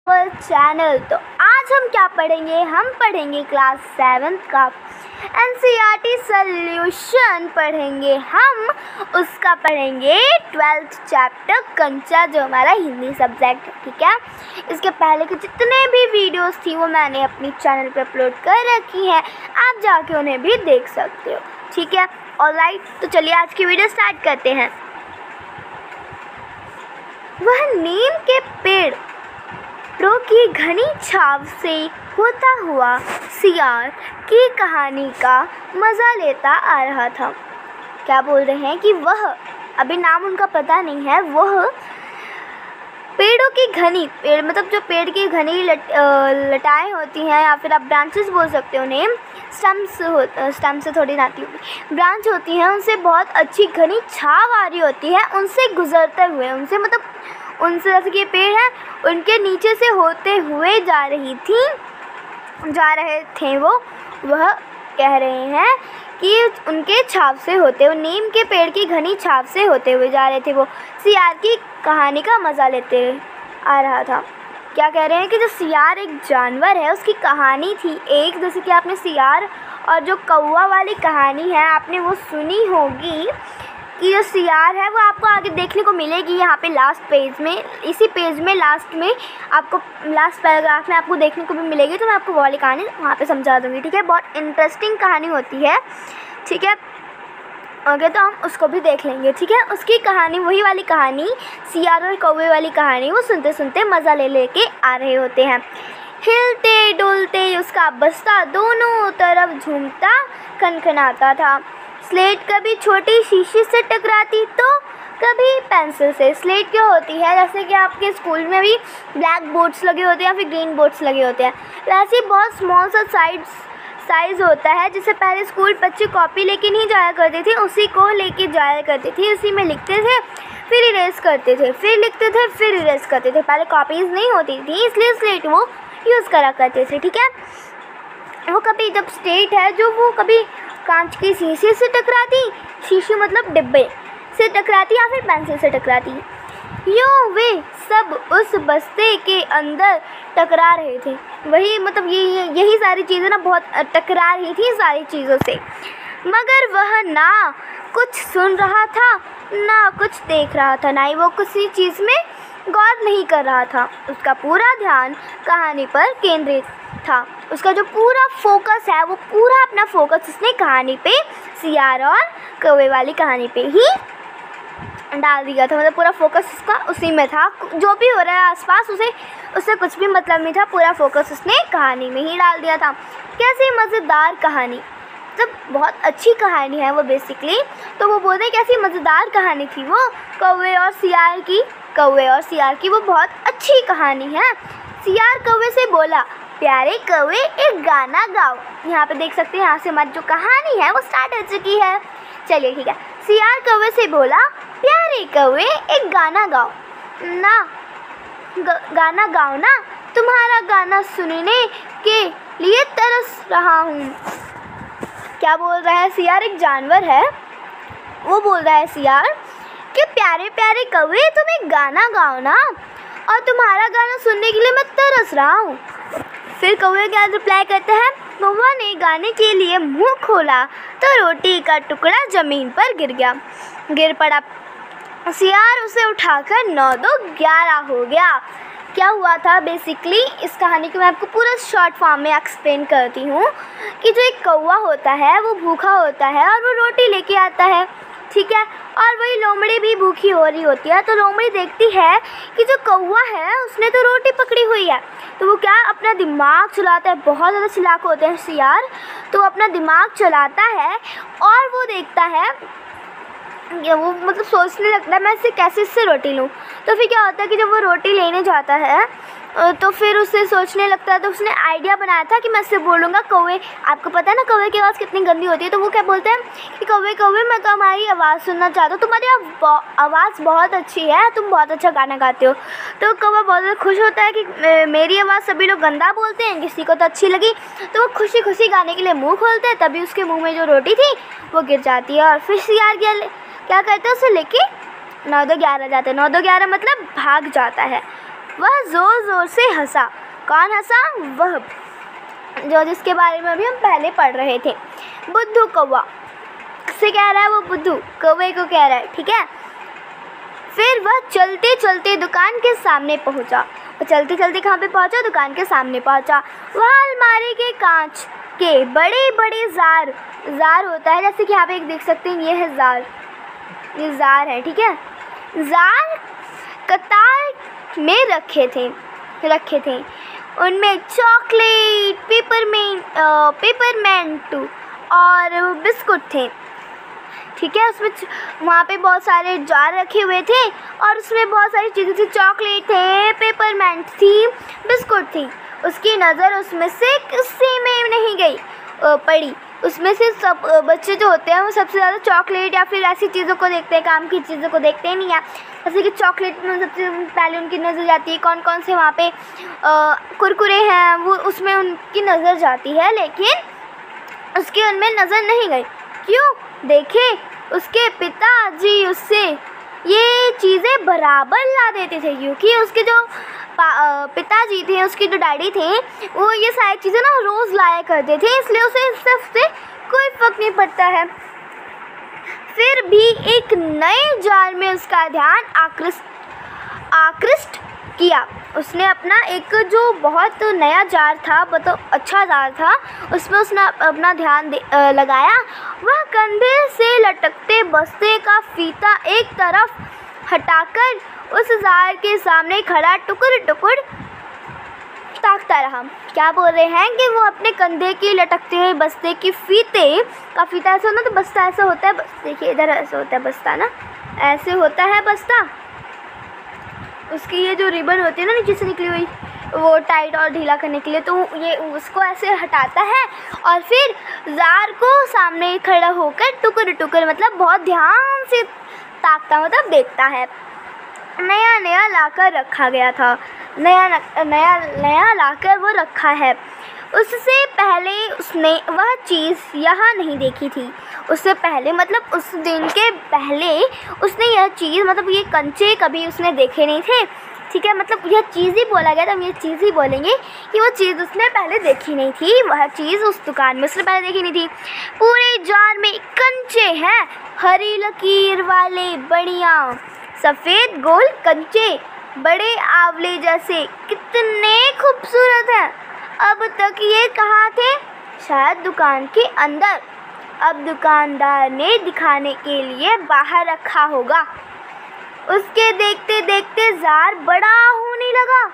Channel. तो आज हम क्या पढ़ेंगे? हम पढ़ेंगे क्लास 7 का एनसीईआरटी सॉल्यूशन पढ़ेंगे। हम उसका पढ़ेंगे 12th चैप्टर कंचा, जो हमारा हिंदी सब्जेक्ट है। ठीक है, इसके पहले के जितने भी वीडियोस थी वो मैंने अपनी चैनल पे अपलोड कर रखी हैं, आप जाके उन्हें भी देख सकते हो। ठीक है, ऑलराइट, तो चलिए आज की वीडियो स्टार्ट करते हैं। वह नीम के पेड़ों की घनी छाव से होता हुआ सियार की कहानी का मज़ा लेता आ रहा था। क्या बोल रहे हैं कि वह, अभी नाम उनका पता नहीं है, वह पेड़ों की घनी, पेड़ मतलब जो पेड़ की घनी लटाएं होती हैं, या फिर आप ब्रांचेस बोल सकते हो उन्हें, स्टम्प से थोड़ी नाती होगी, ब्रांच होती हैं, उनसे बहुत अच्छी घनी छाव आ रही होती है, उनसे गुजरते हुए, उनसे मतलब उनसे, जैसे कि पेड़ है उनके नीचे से होते हुए जा रहे थे वह कह रहे हैं कि उनके छाव से होते हुए, नीम के पेड़ की घनी छाव से होते हुए जा रहे थे, वो सियार की कहानी का मज़ा लेते आ रहा था। क्या कह रहे हैं कि जो सियार एक जानवर है, उसकी कहानी थी एक, जैसे कि आपने सियार और जो कौवा वाली कहानी है आपने वो सुनी होगी, कि जो सियार है वो आपको आगे देखने को मिलेगी यहाँ पे लास्ट पेज में, इसी पेज में लास्ट में आपको, लास्ट पैराग्राफ में आपको देखने को भी मिलेगी। तो मैं आपको वो वाली कहानी वहाँ पे समझा दूँगी। ठीक है, बहुत इंटरेस्टिंग कहानी होती है। ठीक है, ओके, तो हम उसको भी देख लेंगे। ठीक है, उसकी कहानी, वही वाली कहानी, सियार और कौवे वाली कहानी, वो सुनते सुनते मज़ा ले के आ रहे होते हैं। हिलते डुलते उसका बस्ता दोनों तरफ झूमता खनखनाता था। स्लेट कभी छोटी शीशी से टकराती तो कभी पेंसिल से। स्लेट क्या होती है, जैसे कि आपके स्कूल में भी ब्लैक बोर्ड्स लगे होते हैं या फिर ग्रीन बोर्ड्स लगे होते हैं, वैसे बहुत स्मॉल सा साइज़ होता है, जिससे पहले स्कूल बच्चे कॉपी लेके नहीं जाया करते थे, उसी को लेके जाया करते थे, उसी में लिखते थे, फिर इरेज करते थे, फिर लिखते थे, फिर इरेज करते थे। पहले कॉपीज़ नहीं होती थी, इसलिए स्लेट वो यूज़ करा करते थे। ठीक है, वो कभी, जब स्लेट है जो वो कभी कांच की शीशे से टकराती, शीशे मतलब डिब्बे से टकराती, या फिर पेंसिल से टकराती, यूँ वे सब उस बस्ते के अंदर टकरा रहे थे। वही मतलब यही सारी चीज़ें ना बहुत टकरा रही थी सारी चीज़ों से, मगर वह ना कुछ सुन रहा था ना कुछ देख रहा था, ना ही वो किसी चीज़ में गौर नहीं कर रहा था। उसका पूरा ध्यान कहानी पर केंद्रित था। उसका जो पूरा फोकस है, वो पूरा अपना फोकस उसने कहानी पे, सियार और कौवे वाली कहानी पे ही डाल दिया था। मतलब पूरा फोकस उसका उसी में था, जो भी हो रहा है आसपास उससे कुछ भी मतलब नहीं था, पूरा फोकस उसने कहानी में ही डाल दिया था। कैसी मज़ेदार कहानी, मतलब बहुत अच्छी कहानी है वो बेसिकली। तो वो बोलते हैं कैसी मज़ेदार कहानी थी वो, कौवे और सियार की वो बहुत अच्छी कहानी है। सियार कौवे से बोला, प्यारे कौवे एक गाना गाओ। यहाँ पे देख सकते हैं, यहाँ से हमारी जो कहानी है वो स्टार्ट हो चुकी है। चलिए ठीक है, सियार कौवे से बोला, प्यारे कौवे एक गाना गाओ ना, गाना गाओ ना, तुम्हारा गाना सुनने के लिए तरस रहा हूँ। क्या बोल रहा है सियार? एक जानवर है, वो बोल रहा है सियार कि प्यारे प्यारे कौवे तुम एक गाना गाओ ना, और तुम्हारा गाना सुनने के लिए मैं तरस रहा हूँ। फिर कौवे क्या रिप्लाई करते हैं? कौवा ने गाने के लिए मुंह खोला तो रोटी का टुकड़ा ज़मीन पर गिर पड़ा। सियार उसे उठाकर 9 2 11 हो गया। क्या हुआ था बेसिकली, इस कहानी को मैं आपको पूरा शॉर्ट फॉर्म में एक्सप्लेन करती हूँ कि जो एक कौवा होता है वो भूखा होता है और वो रोटी लेके आता है। ठीक है, और वही लोमड़ी भी भूखी हो रही होती है। तो लोमड़ी देखती है कि जो कौवा है उसने तो रोटी पकड़ी हुई है, तो वो क्या अपना दिमाग चलाता है, बहुत ज़्यादा चालाक होते हैं सियार, तो वो अपना दिमाग चलाता है और वो देखता है, वो मतलब सोचने लगता है मैं इससे रोटी लूँ। तो फिर क्या होता है कि जब वो रोटी लेने जाता है तो फिर उसे सोचने लगता है, तो उसने आइडिया बनाया था कि मैं इससे बोलूँगा, कौवे, आपको पता है ना कौवे की आवाज़ कितनी गंदी होती है, तो वो क्या बोलते हैं कि कौवे कौवे मैं तो हमारी आवाज़ सुनना चाहता हूँ, तुम्हारी आवाज़ बहुत अच्छी है, तुम बहुत अच्छा गाना गाते हो। तो कौवा बहुत ज़्यादा खुश होता है कि मेरी आवाज़ सभी लोग गंदा बोलते हैं, किसी को तो अच्छी लगी, तो वो खुशी खुशी गाने के लिए मुँह खोलते हैं। तभी उसके मुँह में जो रोटी थी वो गिर जाती है, और फिर सियार क्या कहते हैं, उसे लेके 9 2 11 जाते हैं। 9 2 11 मतलब भाग जाता है। वह ज़ोर ज़ोर से हंसा। कौन हंसा? वह जो जिसके बारे में अभी हम पहले पढ़ रहे थे, बुद्धू कौवा से कह रहा है, वो बुद्धू कौवे को कह रहा है, ठीक है। फिर वह चलते चलते दुकान के सामने पहुंचा। वो चलते चलते कहाँ पे पहुंचा? दुकान के सामने पहुंचा। वह अलमारी के कांच के बड़े बड़े जार होता है, जैसे कि यहाँ पे एक देख सकते हैं, ये है जार, ये जार है, ठीक है। जार कतार में रखे थे। उनमें चॉकलेट, पेपरमेंट और बिस्कुट थे, ठीक है। उसमें वहाँ पे बहुत सारे जार रखे हुए थे और उसमें बहुत सारी चीज़ें थी, चॉकलेट थे, पेपरमेंट थी, बिस्कुट थी। उसकी नज़र उसमें से किसी में नहीं पड़ी। उसमें से सब बच्चे जो होते हैं वो सबसे ज़्यादा चॉकलेट या फिर ऐसी चीज़ों को देखते हैं, काम की चीज़ों को देखते नहीं हैं। जैसे कि चॉकलेट में सबसे पहले उनकी नज़र जाती है, कौन कौन से वहाँ पे कुरकुरे हैं वो उसमें उनकी नज़र जाती है, लेकिन उसके उनमें नज़र नहीं गई। क्यों? देखे उसके पिताजी उससे ये चीज़ें बराबर ला देते थे, क्योंकि उसके जो पिताजी थे, उसके जो डैडी थे, वो ये सारी चीज़ें ना रोज़ लाया करते थे, इसलिए उसे इस सब से कोई फ़र्क नहीं पड़ता है। फिर भी एक नए जार में उसका ध्यान आकृष्ट किया। उसने अपना एक जो बहुत नया जार था, बहुत अच्छा जार था, उसमें उसने अपना ध्यान लगाया। वह कंधे से लटकते बस्ते का फीता एक तरफ हटाकर उस जार के सामने खड़ा टुकुर टुकुर ताकता रहा। क्या बोल रहे हैं कि वो अपने कंधे की लटकते हुए बस्ते की फीते का फीता ऐसा होना, तो बस्ता ऐसा होता है, देखिए इधर ऐसा होता है बस्ता ना, ऐसे होता है बस्ता। उसकी ये जो रिबन होती है ना नीचे से निकली हुई, वो टाइट और ढीला करने के लिए, तो ये उसको ऐसे हटाता है और फिर जार को सामने खड़ा होकर टुकुर टुकुर मतलब बहुत ध्यान से ताकता, मतलब देखता है। नया लाकर रखा गया था, नया लाकर वो रखा है। उससे पहले उसने वह चीज़ यहाँ नहीं देखी थी। उससे पहले मतलब उस दिन के पहले उसने यह चीज़, मतलब ये कंचे कभी उसने देखे नहीं थे, ठीक है। मतलब यह चीज़ ही बोला गया, तो हम ये चीज़ ही बोलेंगे कि वो चीज़ उसने पहले देखी नहीं थी। वह चीज़ उस दुकान में उसने पहले देखी नहीं थी। पूरे जार में कंचे हैं, हरी लकीर वाले, बढ़िया सफ़ेद गोल कंचे, बड़े आंवले जैसे, कितने खूबसूरत हैं। अब तक ये कहाँ थे? शायद दुकान के अंदर। अब दुकानदार ने दिखाने के लिए बाहर रखा होगा। उसके देखते देखते जार बड़ा होने लगा।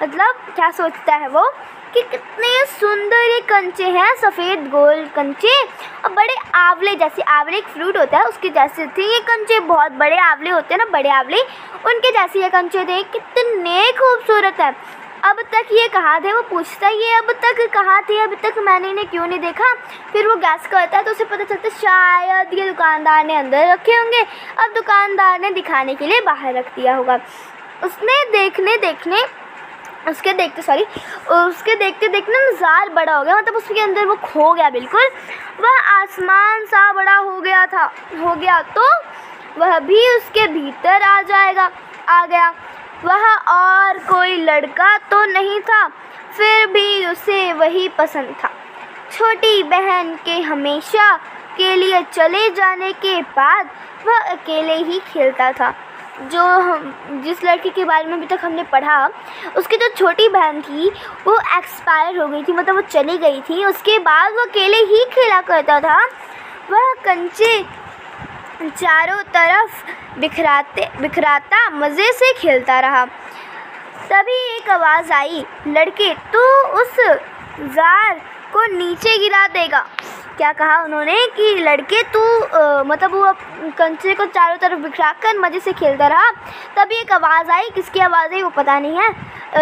मतलब क्या सोचता है वो कि कितने सुंदर ये कंचे हैं, सफ़ेद गोल कंचे और बड़े आंवले जैसे, आंवले एक फ्रूट होता है उसके जैसे थे ये कंचे, बहुत बड़े आंवले होते हैं ना, बड़े आंवले, उनके जैसे ये कंचे थे, कितने खूबसूरत हैं। अब तक ये कहाँ थे? वो पूछता है, ये अब तक कहाँ थे? अभी तक मैंने इन्हें क्यों नहीं देखा? फिर वो गैस करता है तो उसे पता चलता है शायद ये दुकानदार ने अंदर रखे होंगे, अब दुकानदार ने दिखाने के लिए बाहर रख दिया होगा। उसके देखते देखते जार बड़ा हो गया, मतलब उसके अंदर वो खो गया बिल्कुल। वह आसमान सा बड़ा हो गया तो वह भी उसके भीतर आ गया। वह और कोई लड़का तो नहीं था, फिर भी उसे वही पसंद था। छोटी बहन के हमेशा के लिए चले जाने के बाद वह अकेले ही खेलता था। जिस लड़की के बारे में अभी तक हमने पढ़ा, उसकी जो छोटी बहन थी वो एक्सपायर हो गई थी, मतलब वो चली गई थी। उसके बाद वो अकेले ही खेला करता था। वह कंचे चारों तरफ बिखराता मज़े से खेलता रहा। तभी एक आवाज़ आई, लड़के तू उस जार को नीचे गिरा देगा। क्या कहा उन्होंने कि लड़के तू मतलब वो कंचे को चारों तरफ बिखरा कर मज़े से खेलता रहा। तभी एक आवाज़ आई, किसकी आवाज़ है वो पता नहीं है।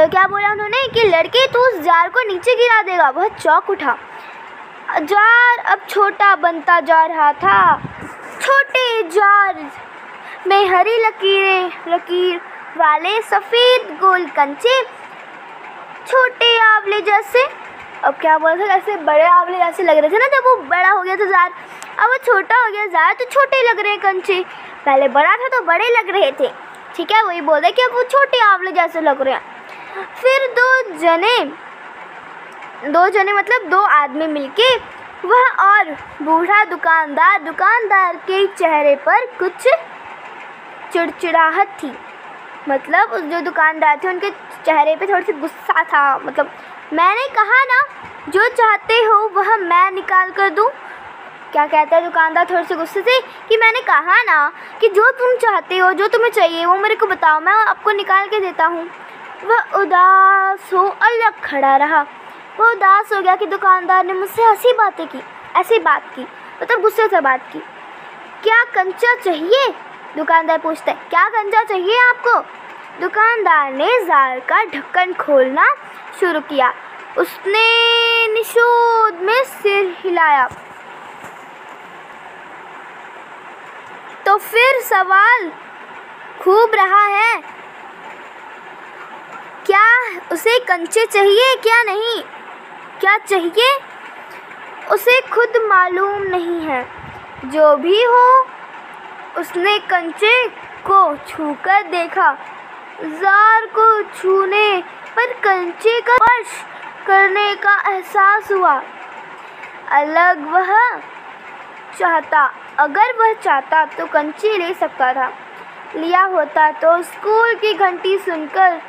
क्या बोला उन्होंने कि लड़के तू उस जार को नीचे गिरा देगा। वह चौंक उठा। जार अब छोटा बनता जा रहा था। छोटे जार में हरी लकीर वाले सफ़ेद गोल कंचे, छोटे आंवले जैसे, अब क्या बोल रहे थे, जैसे बड़े आंवले जैसे लग रहे थे ना जब वो बड़ा हो गया था जार, अब वो छोटा हो गया जार तो छोटे लग रहे हैं कंचे। पहले बड़ा था तो बड़े लग रहे थे, ठीक है, वही बोल रहे कि अब वो छोटे आंवले जैसे लग रहे हैं। फिर दो जने मतलब 2 आदमी मिलके वह और बूढ़ा दुकानदार के चेहरे पर कुछ चिड़चिड़ाहट थी। मतलब उस जो दुकानदार थे उनके चेहरे पे थोड़ा सा गुस्सा था। मतलब मैंने कहा ना जो चाहते हो वह मैं निकाल कर दूं। क्या कहता है दुकानदार थोड़े से गुस्से से कि मैंने कहा ना कि जो तुम चाहते हो, जो तुम्हें चाहिए वो मेरे को बताओ, मैं आपको निकाल के देता हूँ। वह उदास हो अलग खड़ा रहा। वो उदास हो गया कि दुकानदार ने मुझसे ऐसी बात की, मतलब गुस्से से बात की। क्या कंचा चाहिए? दुकानदार पूछता है। क्या कंचा चाहिए आपको? दुकानदार ने जार का ढक्कन खोलना शुरू किया। उसने निषेध में सिर हिलाया। तो फिर सवाल खूब रहा है, क्या उसे कंचे चाहिए क्या नहीं? क्या चाहिए उसे खुद मालूम नहीं है। जो भी हो, उसने कंचे को छूकर देखा। जार को छूने पर कंचे का स्पर्श करने का एहसास हुआ। अगर वह चाहता तो कंचे ले सकता था। लिया होता तो स्कूल की घंटी सुनकर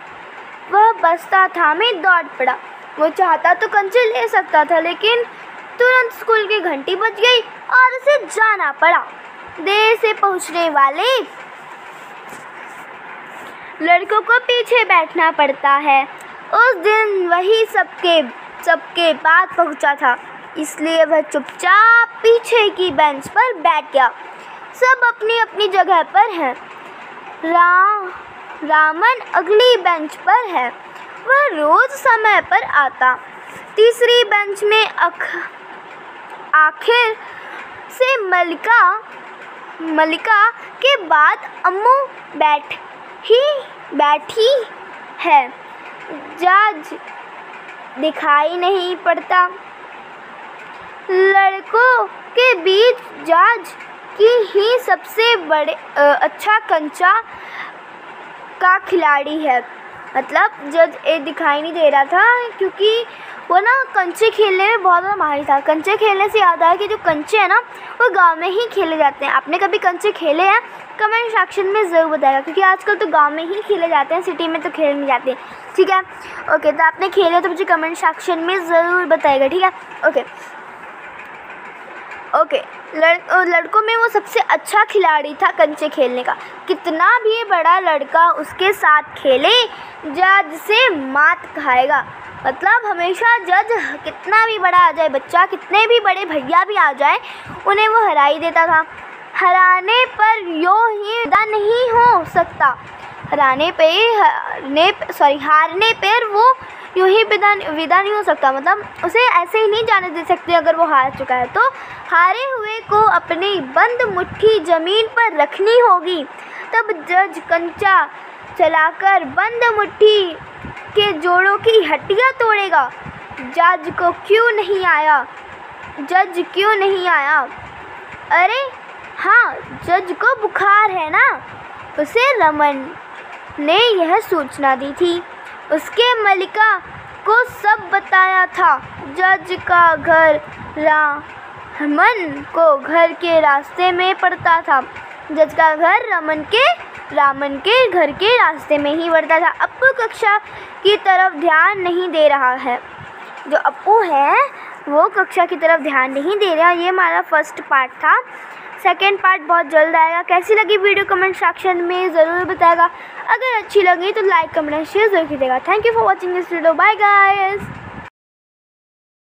वह बस्ता थामे दौड़ पड़ा। वो चाहता तो कंचे ले सकता था, लेकिन तुरंत स्कूल की घंटी बज गई और उसे जाना पड़ा। देर से पहुंचने वाले लड़कों को पीछे बैठना पड़ता है। उस दिन वही सबके बाद पहुंचा था, इसलिए वह चुपचाप पीछे की बेंच पर बैठ गया। सब अपनी अपनी जगह पर हैं। रामन अगली बेंच पर है। वह रोज समय पर आता। तीसरी बेंच में आखिर से मलिका के बाद अम्मू बैठी है। जज दिखाई नहीं पड़ता। लड़कों के बीच जज की ही सबसे अच्छा कंचा का खिलाड़ी है। मतलब जज दिखाई नहीं दे रहा था क्योंकि वो ना कंचे खेलने में बहुत ज़्यादा माहिर था। कंचे खेलने से याद आया कि जो कंचे हैं ना वो गांव में ही खेले जाते हैं। आपने कभी कंचे खेले हैं? कमेंट सेक्शन में ज़रूर बताएगा, क्योंकि आजकल तो गांव में ही खेले जाते हैं, सिटी में तो खेले नहीं जाते। ठीक है, ओके। तो आपने खेले तो मुझे कमेंट सेक्शन में ज़रूर बताएगा। ठीक है, ओके। लड़कों में वो सबसे अच्छा खिलाड़ी था कंचे खेलने का। कितना भी बड़ा लड़का उसके साथ खेले, जज से मात खाएगा। मतलब हमेशा जज कितना भी बड़ा आ जाए बच्चा, कितने भी बड़े भैया भी आ जाए, उन्हें वो हरा ही देता था। हारने पर विदा नहीं हो सकता। हारने पर वो यूँ ही विदा नहीं हो सकता। मतलब उसे ऐसे ही नहीं जाने दे सकते अगर वो हार चुका है तो। हारे हुए को अपनी बंद मुट्ठी ज़मीन पर रखनी होगी, तब जज कंचा चलाकर बंद मुट्ठी के जोड़ों की हड्डियाँ तोड़ेगा। जज क्यों नहीं आया? अरे हाँ, जज को बुखार है ना। उसे रमन ने यह सूचना दी थी। उसके मलिका को सब बताया था। जज का घर रामन को घर के रास्ते में पड़ता था। जज का घर रामन के घर के रास्ते में ही पड़ता था। अप्पू कक्षा की तरफ ध्यान नहीं दे रहा है। जो अप्पू है वो कक्षा की तरफ ध्यान नहीं दे रहा। ये हमारा फर्स्ट पार्ट था। सेकेंड पार्ट बहुत जल्द आएगा। कैसी लगी वीडियो कमेंट सेक्शन में ज़रूर बताएगा। अगर अच्छी लगी तो लाइक कमेंट शेयर ज़रूर कीजिएगा। Thank you for watching this video. Bye guys.